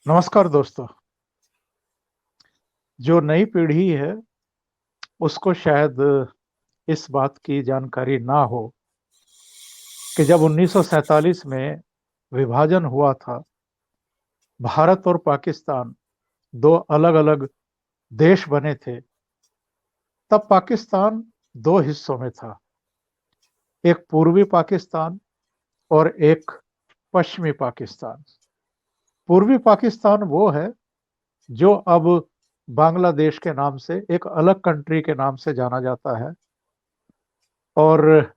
नमस्कार दोस्तों। जो नई पीढ़ी है उसको शायद इस बात की जानकारी ना हो कि जब 1947 में विभाजन हुआ था, भारत और पाकिस्तान दो अलग-अलग देश बने थे। तब पाकिस्तान दो हिस्सों में था, एक पूर्वी पाकिस्तान और एक पश्चिमी पाकिस्तान। पूर्वी पाकिस्तान वो है जो अब बांग्लादेश के नाम से एक अलग कंट्री के नाम से जाना जाता है। और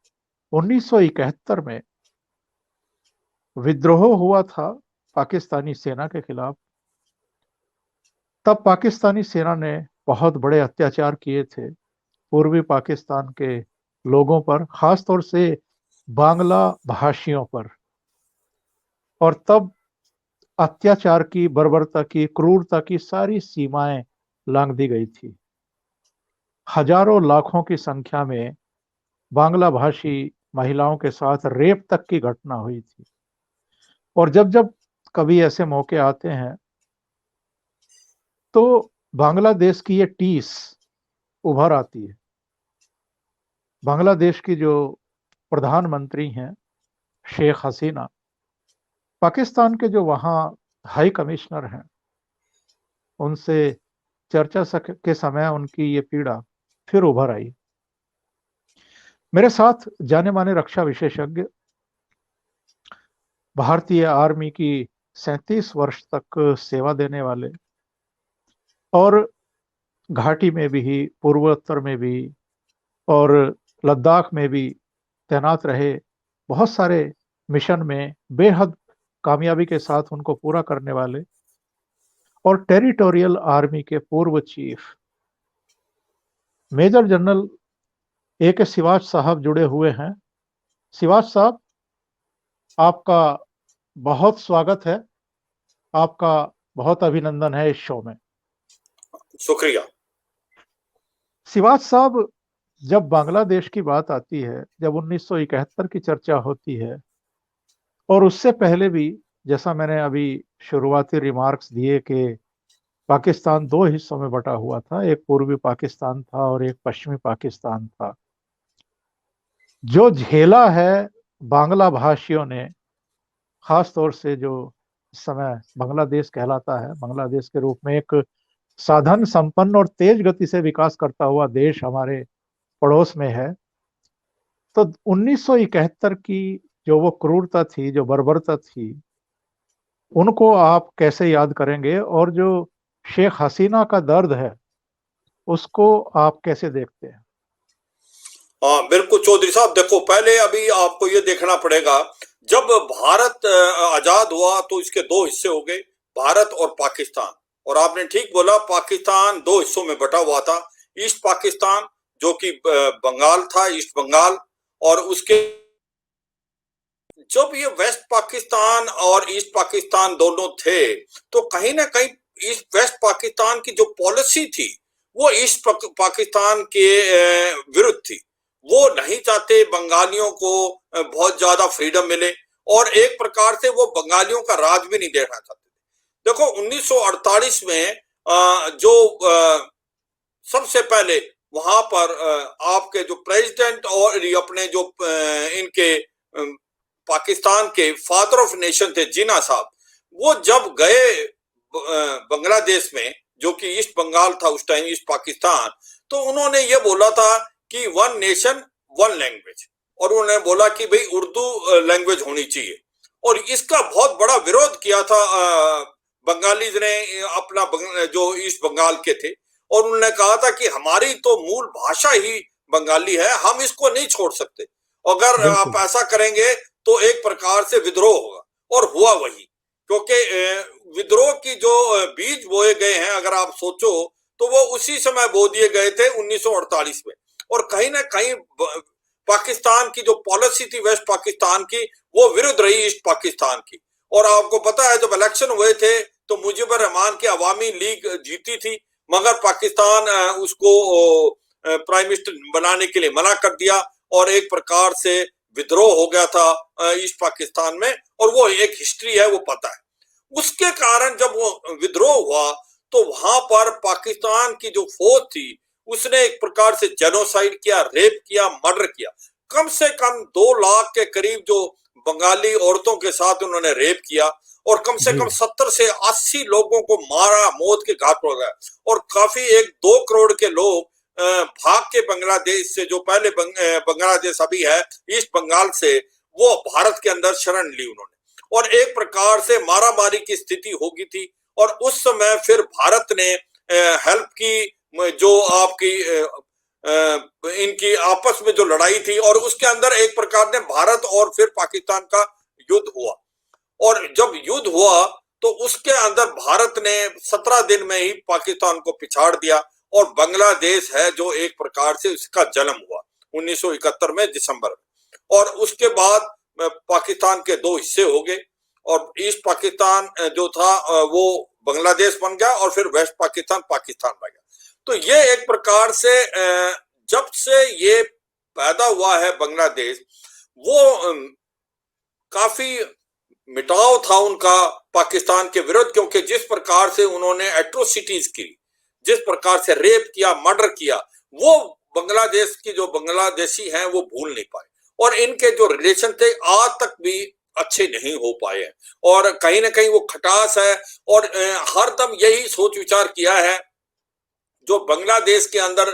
1971 में विद्रोह हुआ था पाकिस्तानी सेना के खिलाफ। तब पाकिस्तानी सेना ने बहुत बड़े अत्याचार किए थे पूर्वी पाकिस्तान के लोगों पर, खास तौर से बांग्ला भाषियों पर। और तब अत्याचार की, बर्बरता की, क्रूरता की सारी सीमाएं लांघ दी गई थी। हजारों लाखों की संख्या में बांग्ला भाषी महिलाओं के साथ रेप तक की घटना हुई थी। और जब जब कभी ऐसे मौके आते हैं तो बांग्लादेश की ये टीस उभर आती है। बांग्लादेश की जो प्रधानमंत्री हैं शेख हसीना, पाकिस्तान के जो वहाँ हाई कमिश्नर हैं, उनसे चर्चा के समय उनकी ये पीड़ा फिर उभर आई। मेरे साथ जाने माने रक्षा विशेषज्ञ, भारतीय आर्मी की 37 वर्ष तक सेवा देने वाले और घाटी में भी, पूर्वोत्तर में भी और लद्दाख में भी तैनात रहे, बहुत सारे मिशन में बेहद कामयाबी के साथ उनको पूरा करने वाले और टेरिटोरियल आर्मी के पूर्व chief major general A.K. Siwach साहब जुड़े हुए हैं। सिवाच साहब, आपका बहुत स्वागत है, आपका बहुत अभिनंदन है इस शो में। शुक्रिया। सिवाच साहब, जब बांग्लादेश की बात आती है, जब 1971 की चर्चा होती है और उससे पहले भी, जैसा मैंने अभी शुरुआती रिमार्क्स दिए कि पाकिस्तान दो हिस्सों में बटा हुआ था, एक पूर्वी पाकिस्तान था और एक पश्चिमी पाकिस्तान था। जो झेला है बांग्ला भाषियों ने, खास तौर से जो इस समय बांग्लादेश कहलाता है, बांग्लादेश के रूप में एक साधन संपन्न और तेज गति से विकास करता हुआ देश हमारे पड़ोस में है, तो 1971 की जो वो क्रूरता थी, जो बर्बरता थी, उनको आप कैसे याद करेंगे? और जो शेख हसीना का दर्द है, उसको आप कैसे देखते हैं? हाँ बिल्कुल चौधरी साहब, देखो पहले अभी आपको ये देखना पड़ेगा, जब भारत आजाद हुआ तो इसके दो हिस्से हो गए, भारत और पाकिस्तान। और आपने ठीक बोला, पाकिस्तान दो हिस्सों में बटा हुआ था। ईस्ट पाकिस्तान जो कि बंगाल था, ईस्ट बंगाल, और उसके जब ये वेस्ट पाकिस्तान और ईस्ट पाकिस्तान दोनों थे, तो कहीं ना कहीं ईस्ट वेस्ट पाकिस्तान की जो पॉलिसी थी वो ईस्ट पाकिस्तान के विरुद्ध थी। वो नहीं चाहते बंगालियों को बहुत ज्यादा फ्रीडम मिले, और एक प्रकार से वो बंगालियों का राज भी नहीं देखना चाहते। देखो 1948 में जो सबसे पहले वहां पर आपके जो प्रेसिडेंट और अपने जो इनके पाकिस्तान के फादर ऑफ नेशन थे जिन्ना साहब, वो जब गए बांग्लादेश में, जो कि ईस्ट बंगाल था उस टाइम, ईस्ट पाकिस्तान, तो उन्होंने ये बोला था कि वन नेशन वन लैंग्वेज, और उन्होंने बोला कि भाई उर्दू लैंग्वेज होनी चाहिए। और इसका बहुत बड़ा विरोध किया था बंगालीज ने, अपना जो ईस्ट बंगाल के थे, और उन्होंने कहा था कि हमारी तो मूल भाषा ही बंगाली है, हम इसको नहीं छोड़ सकते, अगर आप ऐसा करेंगे तो एक प्रकार से विद्रोह होगा। और हुआ वही, क्योंकि विद्रोह की जो बीज बोए गए हैं, अगर आप सोचो तो वो उसी समय बो दिए गए थे 1948 में। और कहीं ना कहीं पाकिस्तान की जो पॉलिसी थी वेस्ट पाकिस्तान की, वो विरुद्ध रही ईस्ट पाकिस्तान की। और आपको पता है जब इलेक्शन हुए थे तो मुजीबर रहमान की अवामी लीग जीती थी, मगर पाकिस्तान उसको प्राइम मिनिस्टर बनाने के लिए मना कर दिया, और एक प्रकार से विद्रोह हो गया था ईस्ट पाकिस्तान में। और वो एक हिस्ट्री है, वो पता है। उसके कारण जब वो विद्रोह हुआ तो वहां पर पाकिस्तान की जो फौज थी उसने एक प्रकार से जेनोसाइड किया, रेप किया, मर्डर किया। कम से कम 2 लाख के करीब जो बंगाली औरतों के साथ उन्होंने रेप किया और कम से जी। कम 70 से 80 लोगों को मारा, मौत के घाट पर लगाया। और काफी 1-2 करोड़ के लोग भाग के बांग्लादेश से, जो पहले बांग्लादेश अभी है ईस्ट बंगाल से, वो भारत के अंदर शरण ली उन्होंने और एक प्रकार से मारा मारी की स्थिति होगी थी। और उस समय फिर भारत ने हेल्प की, जो आपकी इनकी आपस में जो लड़ाई थी और उसके अंदर एक प्रकार ने भारत और फिर पाकिस्तान का युद्ध हुआ। और जब युद्ध हुआ तो उसके अंदर भारत ने 17 दिन में ही पाकिस्तान को पिछाड़ दिया और बांग्लादेश है जो एक प्रकार से इसका जन्म हुआ 1971 में दिसंबर में। और उसके बाद पाकिस्तान के 2 हिस्से हो गए और ईस्ट पाकिस्तान जो था वो बांग्लादेश बन गया और फिर वेस्ट पाकिस्तान पाकिस्तान बन गया। तो ये एक प्रकार से जब से ये पैदा हुआ है बांग्लादेश, वो काफी मिटाव था उनका पाकिस्तान के विरुद्ध, क्योंकि जिस प्रकार से उन्होंने एट्रोसिटीज की, जिस प्रकार से रेप किया, मर्डर किया, वो बांग्लादेश की जो बांग्लादेशी हैं वो भूल नहीं पाए और इनके जो रिलेशन थे आज तक भी अच्छे नहीं हो पाए हैं। और कहीं ना कहीं वो खटास है और हर दम यही सोच विचार किया है जो बांग्लादेश के अंदर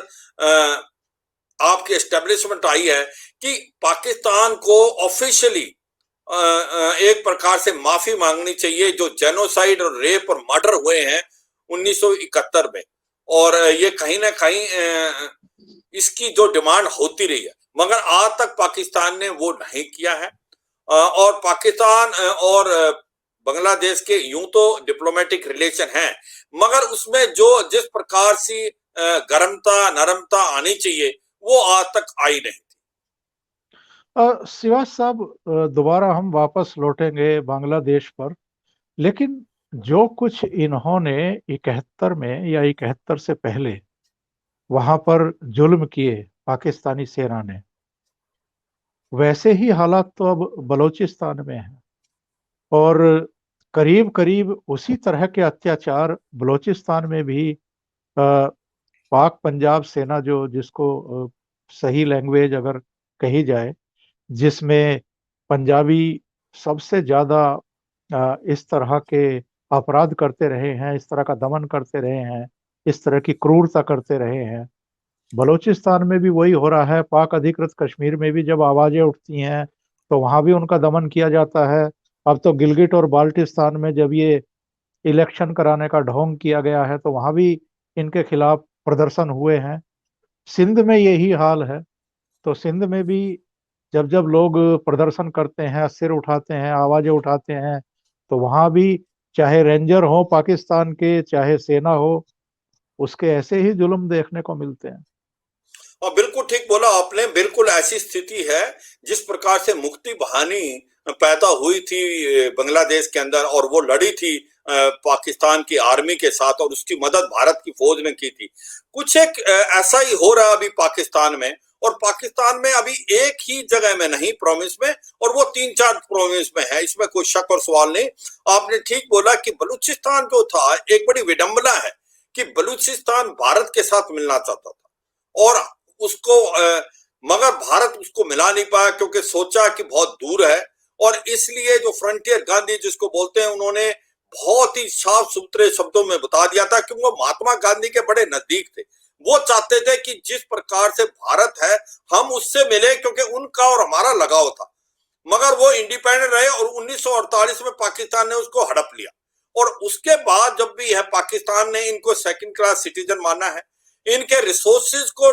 आपकी एस्टेब्लिशमेंट आई है कि पाकिस्तान को ऑफिशियली एक प्रकार से माफी मांगनी चाहिए जो जेनोसाइड और रेप और मर्डर हुए हैं 1971 में। और ये कहीं ना कहीं इसकी जो डिमांड होती रही है, मगर आज तक पाकिस्तान ने वो नहीं किया है। और पाकिस्तान और बांग्लादेश के यूं तो डिप्लोमेटिक रिलेशन हैं, मगर उसमें जो जिस प्रकार से गर्मता नरमता आनी चाहिए वो आज तक आई नहीं। शिवाज साहब, दोबारा हम वापस लौटेंगे बांग्लादेश पर, लेकिन जो कुछ इन्होंने 71 में या 71 से पहले वहां पर जुल्म किए पाकिस्तानी सेना ने, वैसे ही हालात तो अब बलूचिस्तान में हैं और करीब करीब उसी तरह के अत्याचार बलूचिस्तान में भी पाक पंजाब सेना, जो जिसको सही लैंग्वेज अगर कही जाए, जिसमें पंजाबी सबसे ज्यादा इस तरह के अपराध करते रहे हैं, इस तरह का दमन करते रहे हैं, इस तरह की क्रूरता करते रहे हैं, बलूचिस्तान में भी वही हो रहा है। पाक अधिकृत कश्मीर में भी जब आवाजें उठती हैं तो वहां भी उनका दमन किया जाता है। अब तो गिलगिट और बाल्टिस्तान में जब ये इलेक्शन कराने का ढोंग किया गया है तो वहां भी इनके खिलाफ प्रदर्शन हुए हैं। सिंध में यही हाल है, तो सिंध में भी जब जब लोग प्रदर्शन करते हैं, सिर उठाते हैं, आवाजें उठाते हैं, तो वहां भी चाहे रेंजर हो पाकिस्तान के, चाहे सेना हो, उसके ऐसे ही जुल्म देखने को मिलते हैं। और बिल्कुल ठीक बोला आपने, बिल्कुल ऐसी स्थिति है जिस प्रकार से मुक्ति बहानी पैदा हुई थी बांग्लादेश के अंदर और वो लड़ी थी पाकिस्तान की आर्मी के साथ और उसकी मदद भारत की फौज ने की थी। कुछ एक ऐसा ही हो रहा है अभी पाकिस्तान में। और पाकिस्तान में अभी एक ही जगह में नहीं, प्रोविंस में, और वो 3-4 प्रोविंस में है, इसमें कोई शक और सवाल नहीं। आपने ठीक बोला कि बलूचिस्तान जो था, एक बड़ी विडंबना है कि बलूचिस्तान भारत के साथ मिलना चाहता था और उसको मगर भारत उसको मिला नहीं पाया क्योंकि सोचा कि बहुत दूर है। और इसलिए जो फ्रंटियर गांधी जिसको बोलते हैं, उन्होंने बहुत ही साफ सुथरे शब्दों में बता दिया था कि वो महात्मा गांधी के बड़े नजदीक थे। वो चाहते थे कि जिस प्रकार से भारत है हम उससे मिले, क्योंकि उनका और हमारा लगाव था। मगर वो इंडिपेंडेंट रहे और 1948 में पाकिस्तान ने उसको हड़प लिया। और उसके बाद जब भी है पाकिस्तान ने इनको सेकंड क्लास सिटीजन माना है, इनके रिसोर्सेज को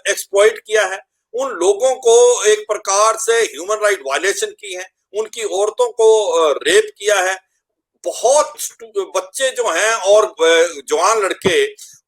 एक्सप्लॉइट किया है, उन लोगों को एक प्रकार से ह्यूमन राइट वायलेशन की है, उनकी औरतों को रेप किया है। बहुत बच्चे जो हैं और जवान लड़के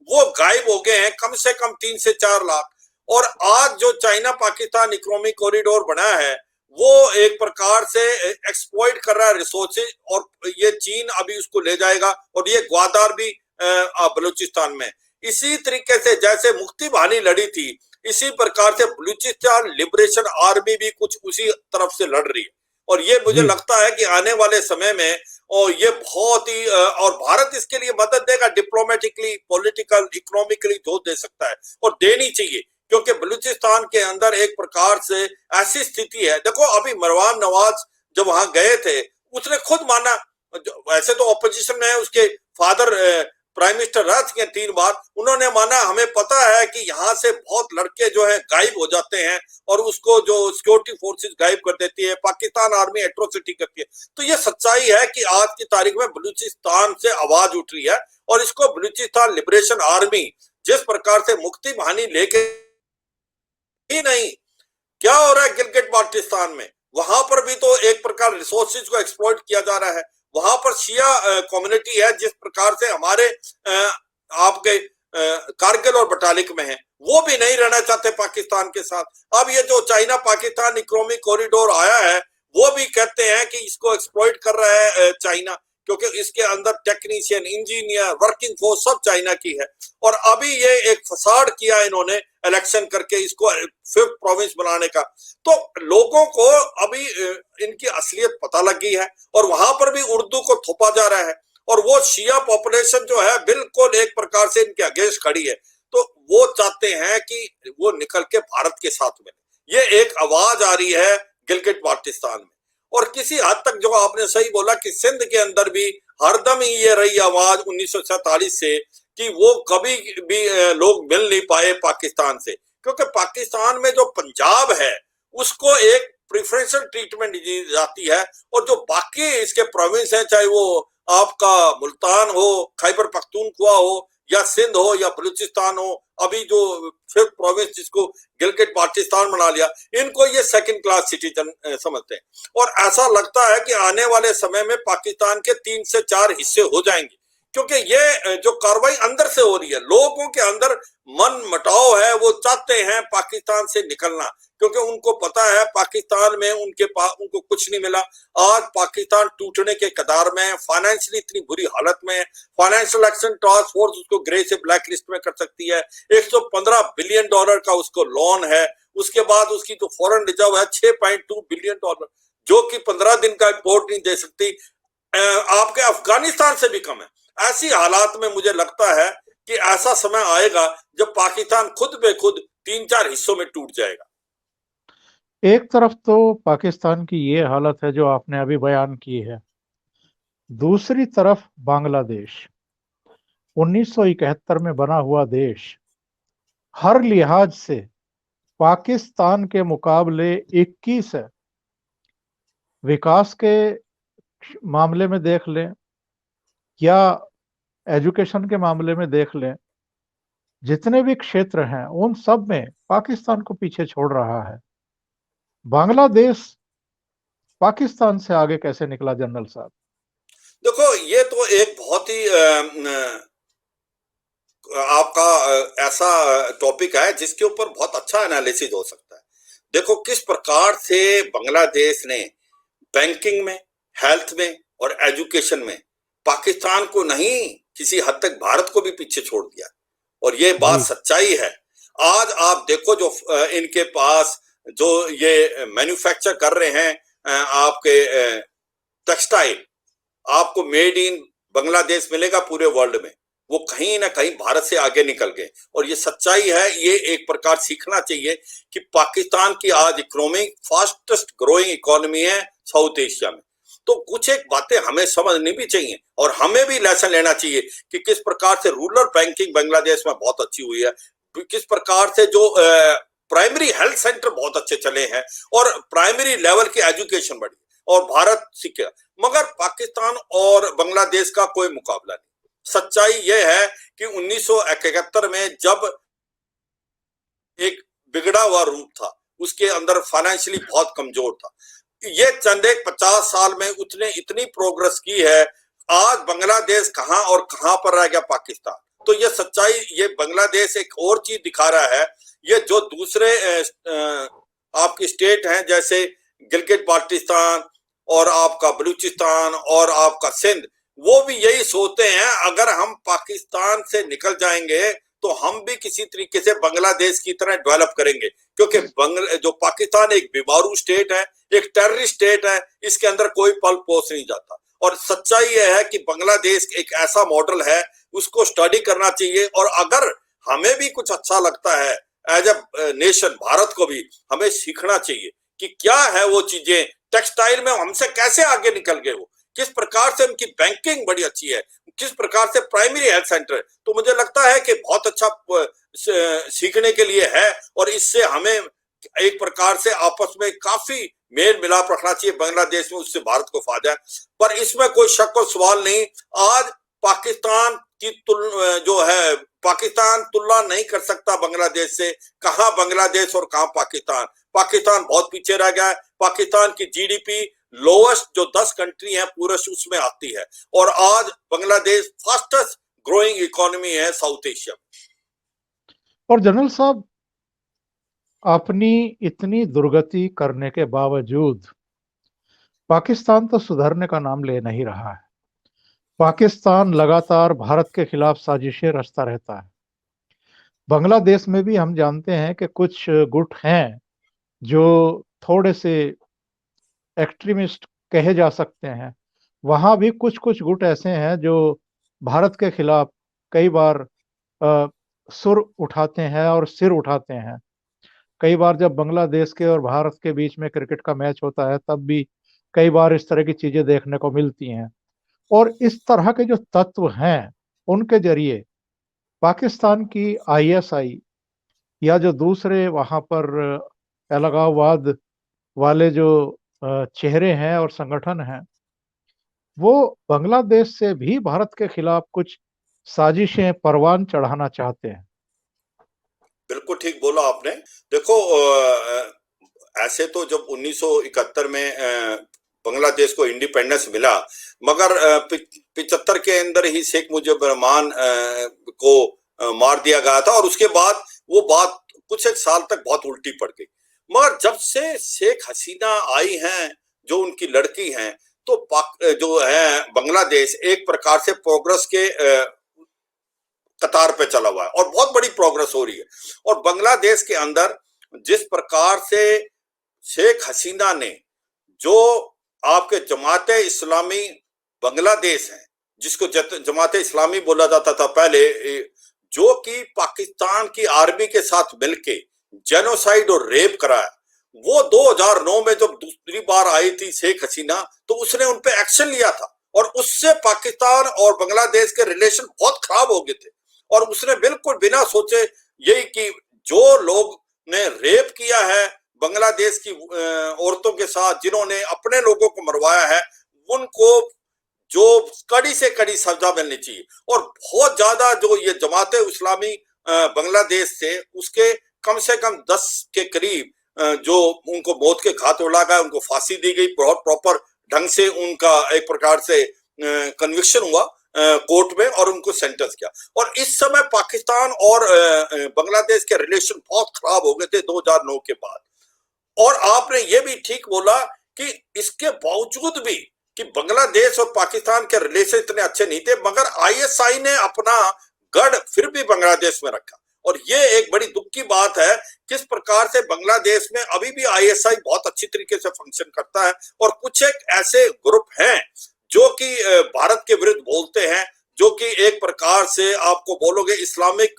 वो गायब हो गए हैं, कम से कम 3 से 4 लाख। और आज जो चाइना पाकिस्तान इकोनॉमिक कॉरिडोर बना है वो एक प्रकार से एक्सप्लॉइट कर रहा है रिसोर्सेज, और ये चीन अभी उसको ले जाएगा और ये ग्वादार भी बलूचिस्तान में। इसी तरीके से जैसे मुक्ति बहानी लड़ी थी, इसी प्रकार से बलूचिस्तान लिबरेशन आर्मी भी कुछ उसी तरफ से लड़ रही है। और ये मुझे लगता है कि आने वाले समय में और ये बहुत ही और भारत इसके लिए मदद देगा, डिप्लोमेटिकली, पॉलिटिकल, इकोनॉमिकली जो दे सकता है और देनी चाहिए, क्योंकि बलूचिस्तान के अंदर एक प्रकार से ऐसी स्थिति है। देखो अभी मरवान नवाज जब वहां गए थे, उसने खुद माना, वैसे तो ऑपोजिशन में है, उसके फादर प्राइम मिनिस्टर रह चुके हैं 3 बार, उन्होंने माना हमें पता है कि यहाँ से बहुत लड़के जो है गायब हो जाते हैं और उसको जो सिक्योरिटी फोर्सेस गायब कर देती है, पाकिस्तान आर्मी एट्रोसिटी करती है। तो ये सच्चाई है कि आज की तारीख में बलूचिस्तान से आवाज उठ रही है और इसको बलूचिस्तान लिबरेशन आर्मी जिस प्रकार से मुक्ति बहानी लेके ही नहीं, क्या हो रहा है गिलगिट बाल्टिस्तान में, वहां पर भी तो एक प्रकार रिसोर्सेज को एक्सप्लॉइट किया जा रहा है। वहां पर शिया कम्युनिटी है जिस प्रकार से हमारे आपके कारगिल और बटालिक में है, वो भी नहीं रहना चाहते पाकिस्तान के साथ। अब ये जो चाइना पाकिस्तान इकोनॉमिक कॉरिडोर आया है, वो भी कहते हैं कि इसको एक्सप्लॉइट कर रहा है चाइना, क्योंकि इसके अंदर टेक्नीशियन, इंजीनियर, वर्किंग फोर्स सब चाइना की है। और अभी ये एक फसाड किया इन्होंने इलेक्शन करके इसको 5th प्रोविंस बनाने का। तो लोगों को अभी इनकी असलियत पता लग गई है और वहां पर भी उर्दू को थोपा जा रहा है और वो शिया पॉपुलेशन जो है बिल्कुल एक प्रकार से इनके अगेंस्ट खड़ी है। तो वो चाहते हैं कि वो निकल के भारत के साथ में, ये एक आवाज आ रही है गिलगिट बाल्टिस्तान में। और किसी हद तक जो आपने सही बोला कि सिंध के अंदर भी हरदम ही ये रही आवाज 1947 से कि वो कभी भी लोग मिल नहीं पाए पाकिस्तान से, क्योंकि पाकिस्तान में जो पंजाब है उसको एक प्रिफरेंशियल ट्रीटमेंट दी जाती है और जो बाकी इसके प्रोविंस हैं, चाहे वो आपका मुल्तान हो, खैबर पख्तूनख्वा हो या सिंध हो या बलूचिस्तान हो, अभी जो 5th प्रोविंस जिसको गिलगिट बाल्टिस्तान बना लिया, इनको ये सेकंड क्लास सिटीजन समझते हैं। और ऐसा लगता है कि आने वाले समय में पाकिस्तान के 3 से 4 हिस्से हो जाएंगे, क्योंकि ये जो कार्रवाई अंदर से हो रही है, लोगों के अंदर मन मटाव है, वो चाहते हैं पाकिस्तान से निकलना, क्योंकि उनको पता है पाकिस्तान में उनके पास उनको कुछ नहीं मिला। आज पाकिस्तान टूटने के कगार में है, फाइनेंशियली इतनी बुरी हालत में है, फाइनेंशियल एक्शन टास्क फोर्स उसको ग्रे से ब्लैक लिस्ट में कर सकती है, 115 बिलियन डॉलर का उसको लोन है, उसके बाद उसकी जो फॉरेन रिजर्व है 6.2 बिलियन डॉलर, जो कि 15 दिन का इंपोर्ट नहीं दे सकती, आपके अफगानिस्तान से भी कम है। ऐसी हालात में मुझे लगता है कि ऐसा समय आएगा जब पाकिस्तान खुद बे खुद 3-4 हिस्सों में टूट जाएगा। एक तरफ तो पाकिस्तान की ये हालत है जो आपने अभी बयान की है, दूसरी तरफ बांग्लादेश 1971 में बना हुआ देश, हर लिहाज से पाकिस्तान के मुकाबले 21 है। विकास के मामले में देख लें या एजुकेशन के मामले में देख लें, जितने भी क्षेत्र हैं उन सब में पाकिस्तान को पीछे छोड़ रहा है। बांग्लादेश पाकिस्तान से आगे कैसे निकला जनरल साहब? देखो ये तो एक बहुत ही आपका ऐसा टॉपिक है जिसके ऊपर बहुत अच्छा एनालिसिस हो सकता है। देखो किस प्रकार से बांग्लादेश ने बैंकिंग में, हेल्थ में और एजुकेशन में पाकिस्तान को नहीं, किसी हद तक भारत को भी पीछे छोड़ दिया, और ये बात सच्चाई है। आज आप देखो जो इनके पास जो ये मैन्युफैक्चर कर रहे हैं आपके टेक्सटाइल, आपको मेड इन बांग्लादेश मिलेगा पूरे वर्ल्ड में, वो कहीं ना कहीं भारत से आगे निकल गए। और ये सच्चाई है, ये एक प्रकार सीखना चाहिए कि पाकिस्तान की आज इकोनॉमी फास्टेस्ट ग्रोइंग इकोनॉमी है साउथ एशिया में। तो कुछ एक बातें हमें समझनी भी चाहिए और हमें भी लेसन लेना चाहिए कि किस प्रकार से रूरल बैंकिंग बांग्लादेश में बहुत अच्छी हुई है, किस प्रकार से जो प्राइमरी हेल्थ सेंटर बहुत अच्छे चले हैं और प्राइमरी लेवल की एजुकेशन बढ़ी और भारत सीखे। मगर पाकिस्तान और बांग्लादेश का कोई मुकाबला नहीं। सच्चाई यह है कि 1971 में जब एक बिगड़ा हुआ रूप था, उसके अंदर फाइनेंशियली बहुत कमजोर था, ये चंद एक 50 साल में उसने इतनी प्रोग्रेस की है। आज बांग्लादेश कहां और कहां पर रह गया पाकिस्तान। तो ये सच्चाई, ये बांग्लादेश एक और चीज दिखा रहा है, ये जो दूसरे आपकी स्टेट हैं जैसे गिलगिट बाल्टिस्तान और आपका बलूचिस्तान और आपका सिंध, वो भी यही सोचते हैं अगर हम पाकिस्तान से निकल जाएंगे तो हम भी किसी तरीके से बांग्लादेश की तरह डेवलप करेंगे, क्योंकि जो पाकिस्तान एक बीमारू स्टेट है, एक टेररिस्ट स्टेट है, इसके अंदर कोई पल पोस नहीं जाता। और सच्चाई यह है कि बांग्लादेश एक ऐसा मॉडल है, उसको स्टडी करना चाहिए। और अगर हमें भी कुछ अच्छा लगता है एज ए नेशन, भारत को भी हमें सीखना चाहिए कि क्या है वो चीजें। टेक्सटाइल में हमसे कैसे आगे निकल गए, वो किस प्रकार से उनकी बैंकिंग बड़ी अच्छी है, किस प्रकार से प्राइमरी हेल्थ सेंटर। तो मुझे लगता है कि बहुत अच्छा सीखने के लिए है, और इससे हमें एक प्रकार से आपस में काफी मेल मिलाप रखना चाहिए बांग्लादेश में, उससे भारत को फायदा है। पर इसमें कोई शक और सवाल नहीं, आज पाकिस्तान की जो है, पाकिस्तान तुलना नहीं कर सकता बांग्लादेश से। कहां बांग्लादेश और कहां पाकिस्तान। पाकिस्तान बहुत पीछे रह गया है। पाकिस्तान की जीडीपी लोएस्ट जो 10 कंट्री है पूरे उसमें आती है, और आज बांग्लादेश फास्टेस्ट ग्रोइंग इकोनॉमी है साउथ एशिया। और जनरल साहब, अपनी इतनी दुर्गति करने के बावजूद पाकिस्तान तो सुधरने का नाम ले नहीं रहा है। पाकिस्तान लगातार भारत के खिलाफ साजिशें रचता रहता है। बांग्लादेश में भी हम जानते हैं कि कुछ गुट हैं जो थोड़े से एक्सट्रीमिस्ट कहे जा सकते हैं। वहां भी कुछ कुछ गुट ऐसे हैं जो भारत के खिलाफ कई बार सुर उठाते हैं और सिर उठाते हैं। कई बार जब बांग्लादेश के और भारत के बीच में क्रिकेट का मैच होता है तब भी कई बार इस तरह की चीजें देखने को मिलती हैं। और इस तरह के जो तत्व हैं उनके जरिए पाकिस्तान की आईएसआई या जो दूसरे वहां पर अलगाववाद वाले जो चेहरे हैं और संगठन हैं, वो बांग्लादेश से भी भारत के खिलाफ कुछ साजिशें परवान चढ़ाना चाहते हैं। बिल्कुल ठीक बोला आपने। देखो, ऐसे तो जब 1971 में बांग्लादेश को इंडिपेंडेंस मिला, मगर 75 के अंदर ही शेख मुजीबुर रहमान को मार दिया गया था, और उसके बाद वो बात कुछ एक साल तक बहुत उल्टी पड़ गई। मगर जब से शेख हसीना आई हैं, जो उनकी लड़की हैं, तो जो है बांग्लादेश एक प्रकार से प्रोग्रेस के कतार पे चला हुआ है, और बहुत बड़ी प्रोग्रेस हो रही है। और बांग्लादेश के अंदर जिस प्रकार से शेख हसीना ने, जो आपके जमाते इस्लामी बांग्लादेश है, जिसको जमाते इस्लामी बोला जाता था पहले, जो कि पाकिस्तान की आर्मी के साथ मिलके जेनोसाइड और रेप कराया, वो 2009 में जब दूसरी बार आई थी शेख हसीना, तो उसने उन पे एक्शन लिया था, और उससे पाकिस्तान और बांग्लादेश के रिलेशन बहुत खराब हो गए थे। और उसने बिल्कुल बिना सोचे यही कि जो लोग ने रेप किया है बांग्लादेश की औरतों के साथ, जिन्होंने अपने लोगों को मरवाया है, उनको जो कड़ी से कड़ी सजा मिलनी चाहिए। और बहुत ज्यादा जो ये जमाते इस्लामी बांग्लादेश से, उसके कम से कम 10 के करीब जो उनको मौत के घाट उड़ा गया, उनको फांसी दी गई, बहुत प्रॉपर ढंग से उनका एक प्रकार से कन्विक्शन हुआ कोर्ट में, और उनको सेंटेंस किया। और इस समय पाकिस्तान और बांग्लादेश के रिलेशन बहुत खराब हो गए थे 2009 के बाद। और आपने ये भी ठीक बोला कि इसके बावजूद भी कि बांग्लादेश और पाकिस्तान के रिलेशन इतने अच्छे नहीं थे, मगर आईएसआई ने अपना गढ़ फिर भी बांग्लादेश में रखा। और ये एक बड़ी दुख की बात है, किस प्रकार से बांग्लादेश में अभी भी आईएसआई बहुत अच्छी तरीके से फंक्शन करता है। और कुछ एक ऐसे ग्रुप हैं जो कि भारत के विरुद्ध बोलते हैं, जो कि एक प्रकार से आपको बोलोगे इस्लामिक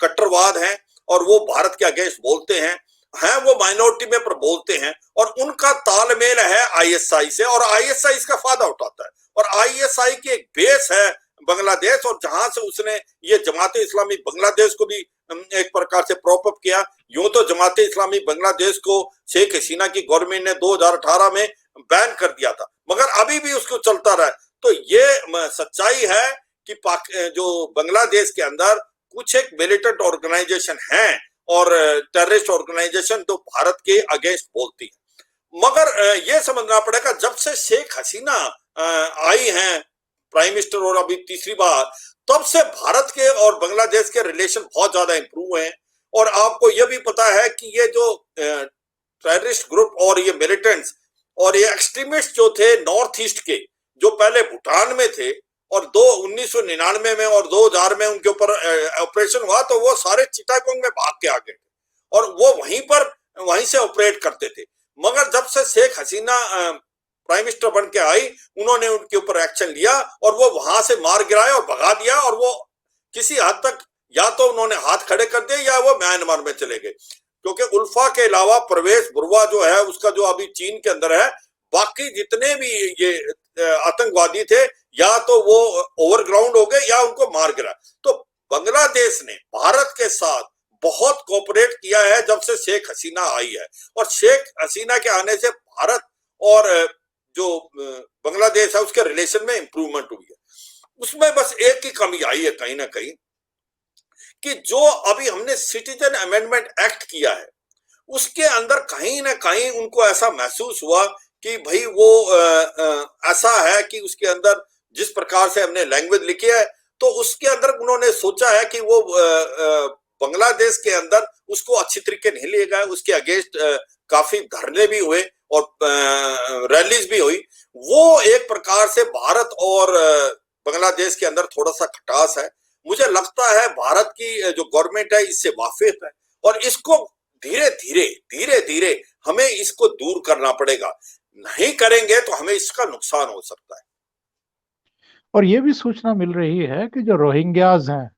कट्टरवाद हैं, और वो भारत के अगेंस्ट बोलते हैं वो माइनॉरिटी में पर बोलते हैं, और उनका तालमेल है आईएसआई से, और आईएसआई इसका फायदा उठाता है। और आईएसआई की एक बेस है बांग्लादेश, और जहां से उसने ये जमाते इस्लामी बांग्लादेश को भी एक प्रकार से प्रॉप अप किया। यूं तो जमाते इस्लामी बांग्लादेश को शेख हसीना की गवर्नमेंट ने 2018 में बैन कर दिया था, मगर अभी भी उसको चलता रहा। तो ये सच्चाई है कि जो बांग्लादेश के अंदर कुछ एक मिलिटेंट ऑर्गेनाइजेशन हैं और टेररिस्ट ऑर्गेनाइजेशन जो भारत के अगेंस्ट बोलती है। मगर ये समझना पड़ेगा, जब से शेख हसीना आई हैं प्राइम मिनिस्टर, और अभी तीसरी बार, तब से भारत के और बांग्लादेश के रिलेशन बहुत ज्यादा इंप्रूव हैं। और आपको यह भी पता है कि ये जो टेररिस्ट ग्रुप और ये मिलिटेंट्स और ये एक्सट्रीमिस्ट जो थे नॉर्थ ईस्ट के, जो पहले भूटान में थे, और 1999 में और 2000 में उनके ऊपर ऑपरेशन हुआ, तो वो सारे चिटागोंग में भाग के आ गए और वो वहीं से ऑपरेट करते थे। मगर जब से शेख हसीना प्राइम मिनिस्टर बन के आई, उन्होंने उनके ऊपर एक्शन लिया और वो वहां से मार गिराया और भगा दिया, और वो किसी हद तक या तो उन्होंने हाथ खड़े कर दिए या वो म्यांमार में चले गए। क्योंकि उल्फा के अलावा परवेज बुरवा जो है उसका जो अभी चीन के अंदर है, बाकी जितने भी ये आतंकवादी थे या तो वो ओवरग्राउंड हो गए या उनको मार गिरा। तो बांग्लादेश ने भारत के साथ बहुत कोऑपरेट किया है जब से शेख हसीना आई है, और शेख हसीना के आने से भारत और जो बांग्लादेश है उसके रिलेशन में इंप्रूवमेंट हुई है। उसमें बस एक ही कमी आई है कहीं ना कहीं, कि जो अभी हमने सिटीजन अमेंडमेंट एक्ट किया है उसके अंदर कहीं ना कहीं उनको ऐसा महसूस हुआ कि भाई वो ऐसा है कि उसके अंदर जिस प्रकार से हमने लैंग्वेज लिखी है, तो उसके अंदर उन्होंने सोचा है कि वो बांग्लादेश के अंदर उसको अच्छी तरीके नहीं लिया गया। उसके अगेंस्ट काफी धरने भी हुए और रैलीज भी हुई। वो एक प्रकार से भारत और बांग्लादेश के अंदर थोड़ा सा खटास है। मुझे लगता है भारत की जो गवर्नमेंट है इससे वाकिफ है, और इसको धीरे धीरे हमें इसको दूर करना पड़ेगा। नहीं करेंगे तो हमें इसका नुकसान हो सकता है। और ये भी सूचना मिल रही है कि जो रोहिंग्याज हैं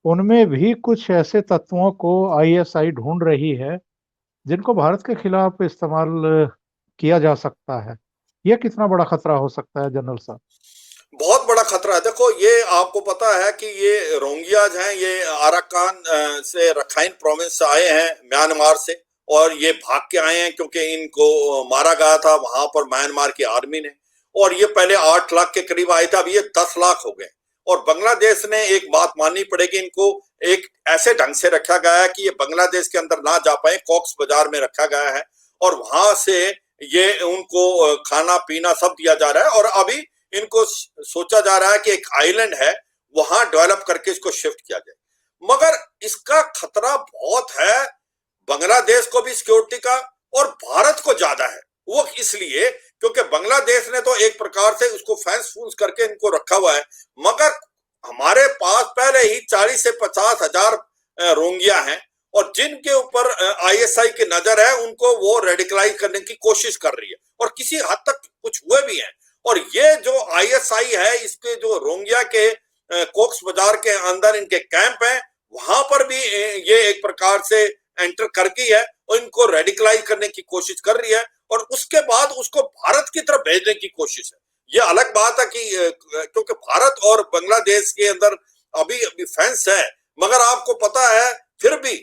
उनमें भी कुछ ऐसे तत्वों को आईएसआई ढूंढ रही है जिनको भारत के खिलाफ इस्तेमाल किया जा सकता है। यह कितना बड़ा खतरा हो सकता है जनरल साहब? बहुत बड़ा खतरा है। देखो, ये आपको पता है कि ये रोहिंग्याज हैं, ये अराकान से रखाइन प्रोविंस से आए हैं म्यांमार से, और ये भाग के आए हैं क्योंकि इनको मारा गया था वहां पर म्यांमार की आर्मी ने। और ये पहले 8 लाख के करीब आए थे, अब ये 10 लाख हो गए। और बांग्लादेश ने एक बात माननी पड़ेगी, इनको एक ऐसे ढंग से रखा गया है कि ये बांग्लादेश के अंदर ना जा पाए, कॉक्स बाजार में रखा गया है, और वहां से ये उनको खाना पीना सब दिया जा रहा है। और अभी इनको सोचा जा रहा है कि एक आइलैंड है वहां डेवलप करके इसको शिफ्ट किया जाए। मगर इसका खतरा बहुत है, बांग्लादेश को भी सिक्योरिटी का और भारत को ज्यादा है। वो इसलिए क्योंकि बांग्लादेश ने तो एक प्रकार से उसको फैंस फूंस करके इनको रखा हुआ है, मगर हमारे पास पहले ही 40 से 50 हजार रोहिंग्या हैं, और जिनके ऊपर आईएसआई की नजर है उनको वो रेडिकलाइज करने की कोशिश कर रही है, और किसी हद तक कुछ हुए भी हैं। और ये जो आईएसआई है, इसके जो रोहिंग्या के कोक्स बाजार के अंदर इनके कैंप हैं, वहां पर भी ये एक प्रकार से एंटर कर गई है और इनको रेडिकलाइज करने की कोशिश कर रही है, और उसके बाद उसको भारत की तरफ भेजने की कोशिश है। ये अलग बात है कि क्योंकि भारत और बांग्लादेश के अंदर अभी फेंस है, मगर आपको पता है फिर भी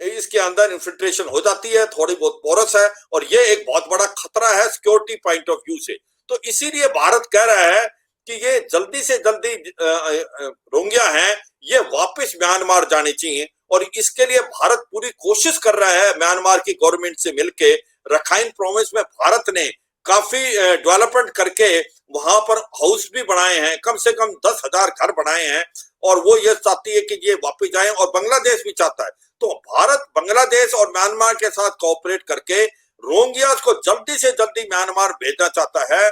इसके अंदर इन्फिल्ट्रेशन हो जाती है, थोड़ी बहुत पोरस है, और ये एक बहुत बड़ा खतरा है सिक्योरिटी पॉइंट ऑफ व्यू से। तो इसीलिए भारत कह रहा है कि ये जल्दी से जल्दी रोहिंग्या हैं ये वापस म्यांमार जाने चाहिए, और इसके लिए भारत पूरी कोशिश कर रहा है म्यांमार की गवर्नमेंट से मिलके। रखाइन प्रोविंस में भारत ने काफी डेवलपमेंट करके वहां पर हाउस भी बनाए हैं, कम से कम 10,000 घर बनाए हैं, और वो ये चाहती है कि ये वापस जाए, और बांग्लादेश भी चाहता है। तो भारत बांग्लादेश और म्यांमार के साथ कोऑपरेट करके रोहिंग्यास को जल्दी से जल्दी म्यांमार भेजना चाहता है।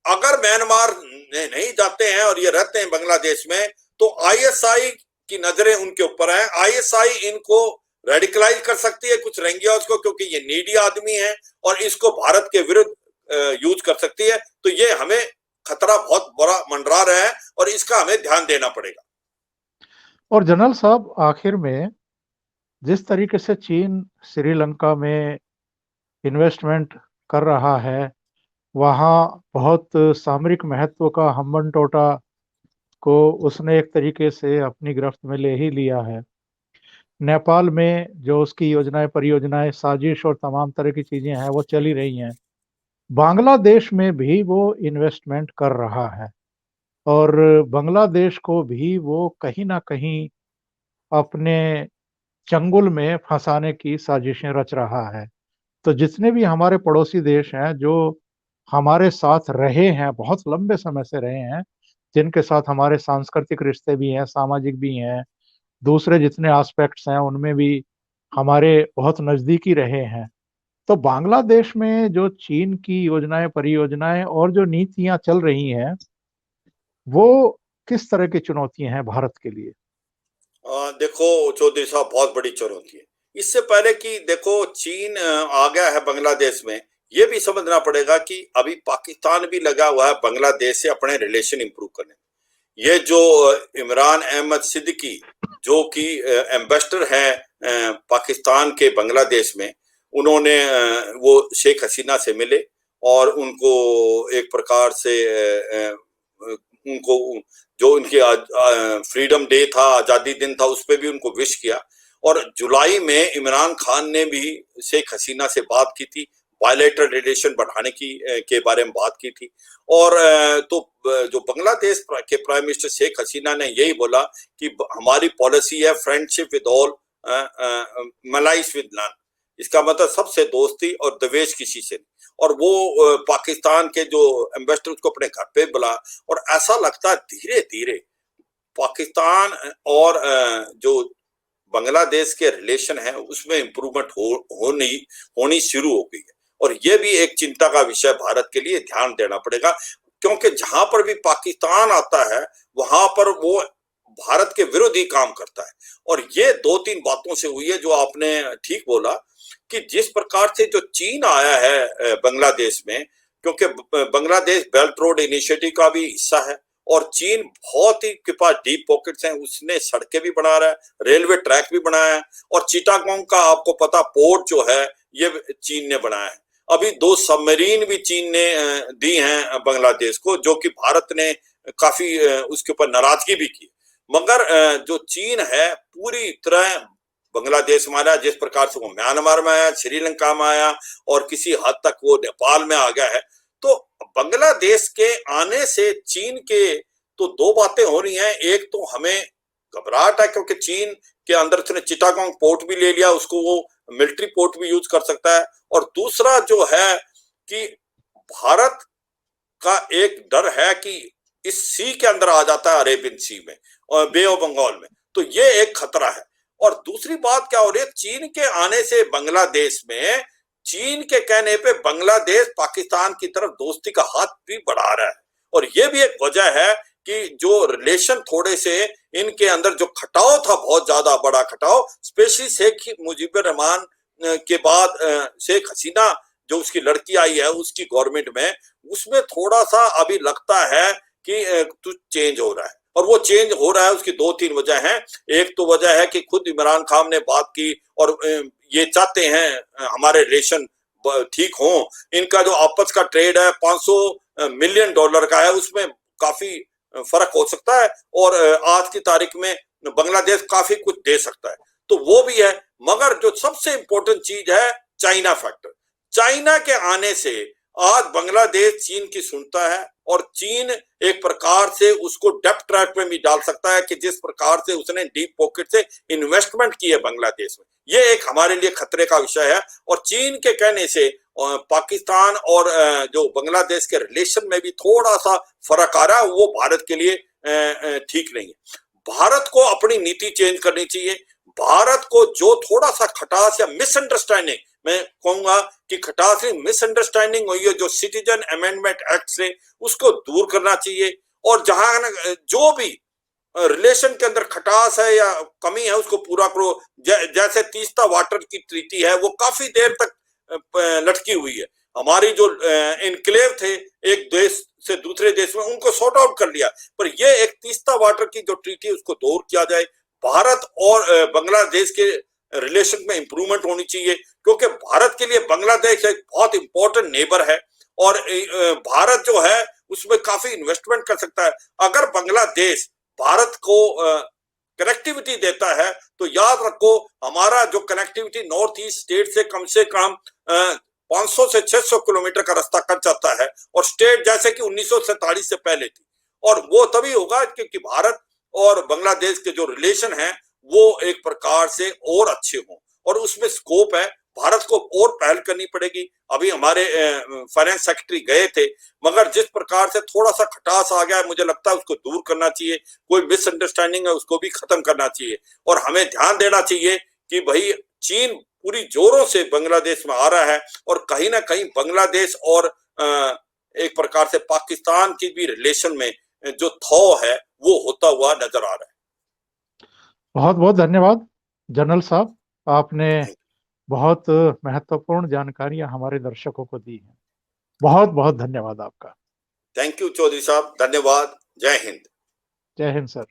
अगर म्यांमार नहीं जाते हैं और ये रहते हैं बांग्लादेश में, तो आईएसआई की नजरें उनके ऊपर है। आईएसआई इनको रेडिकलाइज कर सकती है कुछ रोहिंग्यास को, क्योंकि ये नीडी आदमी है, और इसको भारत के विरुद्ध यूज कर सकती है। तो ये हमें खतरा बहुत बड़ा मंडरा रहा है, और इसका हमें ध्यान देना पड़ेगा। और जनरल साहब, आखिर में जिस तरीके से चीन श्रीलंका में इन्वेस्टमेंट कर रहा है, वहाँ बहुत सामरिक महत्व का हम्बन-टोटा को उसने एक तरीके से अपनी गिरफ्त में ले ही लिया है। नेपाल में जो उसकी योजनाएं, परियोजनाएं, साजिश और तमाम तरह की चीजें हैं वो चली रही हैं। बांग्लादेश में भी वो इन्वेस्टमेंट कर रहा है, और बांग्लादेश को भी वो कहीं ना कहीं अपने चंगुल में फंसाने की साजिशें रच रहा है। तो जितने भी हमारे पड़ोसी देश हैं जो हमारे साथ रहे हैं, बहुत लंबे समय से रहे हैं, जिनके साथ हमारे सांस्कृतिक रिश्ते भी हैं, सामाजिक भी हैं, दूसरे जितने एस्पेक्ट्स हैं उनमें भी हमारे बहुत नज़दीकी रहे हैं। तो बांग्लादेश में जो चीन की योजनाएं, परियोजनाएं और जो नीतियां चल रही हैं, वो किस तरह की चुनौतियां हैं भारत के लिए? देखो चौधरी साहब, बहुत बड़ी चुनौती है। इससे पहले कि देखो चीन आ गया है बांग्लादेश में, ये भी समझना पड़ेगा कि अभी पाकिस्तान भी लगा हुआ है बांग्लादेश से अपने रिलेशन इंप्रूव करने में। ये जो इमरान अहमद सिद्दीकी जो कि एम्बेसडर हैं पाकिस्तान के बांग्लादेश में, उन्होंने वो शेख हसीना से मिले और उनको एक प्रकार से उनको जो उनके फ्रीडम डे था, आजादी दिन था, उस पर भी उनको विश किया। और जुलाई में इमरान खान ने भी शेख हसीना से बात की थी, बायलैटरल रिलेशन बढ़ाने की के बारे में बात की थी। और तो जो बांग्लादेश के प्राइम मिनिस्टर शेख हसीना ने यही बोला कि हमारी पॉलिसी है friendship with all, malice with none. इसका मतलब सबसे दोस्ती और द्वेष किसी से नहीं। और वो पाकिस्तान के जो एम्बेसडर उसको अपने घर पे बुला, और ऐसा लगता है धीरे धीरे पाकिस्तान और जो बांग्लादेश के रिलेशन है उसमें इंप्रूवमेंट होनी शुरू हो गई है। और ये भी एक चिंता का विषय भारत के लिए, ध्यान देना पड़ेगा, क्योंकि जहां पर भी पाकिस्तान आता है वहां पर वो भारत के विरोधी काम करता है। और ये दो तीन बातों से हुई है जो आपने ठीक बोला कि जिस प्रकार से जो चीन आया है बांग्लादेश में, क्योंकि बांग्लादेश बेल्ट रोड इनिशिएटिव का भी हिस्सा है और चीन बहुत ही के पास डीप पॉकेट्स हैं, उसने सड़कें भी बना रहा है, रेलवे ट्रैक भी बनाया है, और चिटागोंग का आपको पता पोर्ट जो है ये चीन ने बनाया है। अभी 2 सबमरीन भी चीन ने दी हैं बांग्लादेश को, जो कि भारत ने काफी उसके ऊपर नाराजगी भी की। मगर जो चीन है पूरी तरह बांग्लादेश में आया, जिस प्रकार से वो म्यांमार में आया, श्रीलंका में आया और किसी हद तक वो नेपाल में आ गया है। तो बांग्लादेश के आने से चीन के तो 2 बातें हो रही हैं। एक तो हमें घबराहट है क्योंकि चीन के अंदर उसने चिटागोंग पोर्ट भी ले लिया, उसको वो मिलिट्री पोर्ट भी यूज कर सकता है। और दूसरा जो है कि भारत का एक डर है कि इस सी के अंदर आ जाता है, अरेबियन सी में और बे ऑफ बंगाल में, तो ये एक खतरा है। और दूसरी बात क्या हो रही है, चीन के आने से बांग्लादेश में, चीन के कहने पे बांग्लादेश पाकिस्तान की तरफ दोस्ती का हाथ भी बढ़ा रहा है। और ये भी एक वजह है कि जो रिलेशन थोड़े से इनके अंदर जो खटाव था, बहुत ज्यादा बड़ा खटाव, स्पेशली शेख मुजीबुर रहमान के बाद शेख हसीना जो उसकी लड़की आई है उसकी गवर्नमेंट में, उसमें थोड़ा सा अभी लगता है कि कुछ चेंज हो रहा है। और वो चेंज हो रहा है, उसकी 2-3 वजह हैं। एक तो वजह है कि खुद इमरान खान ने बात की और ये चाहते हैं हमारे रिलेशन ठीक हो। इनका जो आपस का ट्रेड है 500 मिलियन डॉलर का है, उसमें काफी फर्क हो सकता है और आज की तारीख में बांग्लादेश काफी कुछ दे सकता है, तो वो भी है। मगर जो सबसे इंपॉर्टेंट चीज है चाइना फैक्टर। चाइना के आने से आज बांग्लादेश चीन की सुनता है और चीन एक प्रकार से उसको डेप्थ ट्रैप में भी डाल सकता है कि जिस प्रकार से उसने डीप पॉकेट से इन्वेस्टमेंट की है बांग्लादेश में। ये एक हमारे लिए खतरे का विषय है। और चीन के कहने से पाकिस्तान और जो बांग्लादेश के रिलेशन में भी थोड़ा सा फर्क आ रहा है, वो भारत के लिए ठीक नहीं है। भारत को अपनी नीति चेंज करनी चाहिए। भारत को जो थोड़ा सा खटास या मिसअंडरस्टैंडिंग, मैं कहूंगा कि खटास मिसअंडरस्टैंडिंग हुई है जो सिटीजन अमेंडमेंट एक्ट से, उसको दूर करना चाहिए। और जहां जो भी रिलेशन के अंदर खटास है या कमी है उसको पूरा करो। जैसे तीस्ता वाटर की ट्रीटी है, वो काफी देर तक लटकी हुई है। हमारी जो इनक्लेव थे एक देश से दूसरे देश में, उनको सॉर्ट आउट कर लिया, पर ये एक तीस्ता वाटर की जो ट्रीटी है उसको दूर किया जाए। भारत और बांग्लादेश के रिलेशन में इंप्रूवमेंट होनी चाहिए, क्योंकि भारत के लिए बांग्लादेश एक बहुत इंपॉर्टेंट नेबर है और भारत जो है उसमें काफी इन्वेस्टमेंट कर सकता है। अगर बांग्लादेश भारत को कनेक्टिविटी देता है तो याद रखो हमारा जो कनेक्टिविटी नॉर्थ ईस्ट स्टेट से कम 500 से 600 किलोमीटर का रास्ता कट जाता है, और स्टेट जैसे कि 1947 से पहले थी। और वो तभी होगा क्योंकि भारत और बांग्लादेश के जो रिलेशन है वो एक प्रकार से और अच्छे हों, और उसमें स्कोप है। भारत को और पहल करनी पड़ेगी। अभी हमारे फाइनेंस सेक्रेटरी गए थे, मगर जिस प्रकार से थोड़ा सा खटास आ गया है, मुझे लगता है उसको दूर करना चाहिए। कोई मिसअंडरस्टैंडिंग है उसको भी खत्म करना चाहिए। और हमें ध्यान देना चाहिए कि भाई चीन पूरी जोरों से बांग्लादेश में आ रहा है, और कहीं ना कहीं बांग्लादेश और एक प्रकार से पाकिस्तान की भी रिलेशन में जो थॉ है वो होता हुआ नजर आ रहा है। बहुत बहुत धन्यवाद जनरल साहब, आपने बहुत महत्वपूर्ण जानकारियां हमारे दर्शकों को दी हैं। बहुत बहुत धन्यवाद आपका। थैंक यू चौधरी साहब, धन्यवाद। जय हिंद। जय हिंद सर।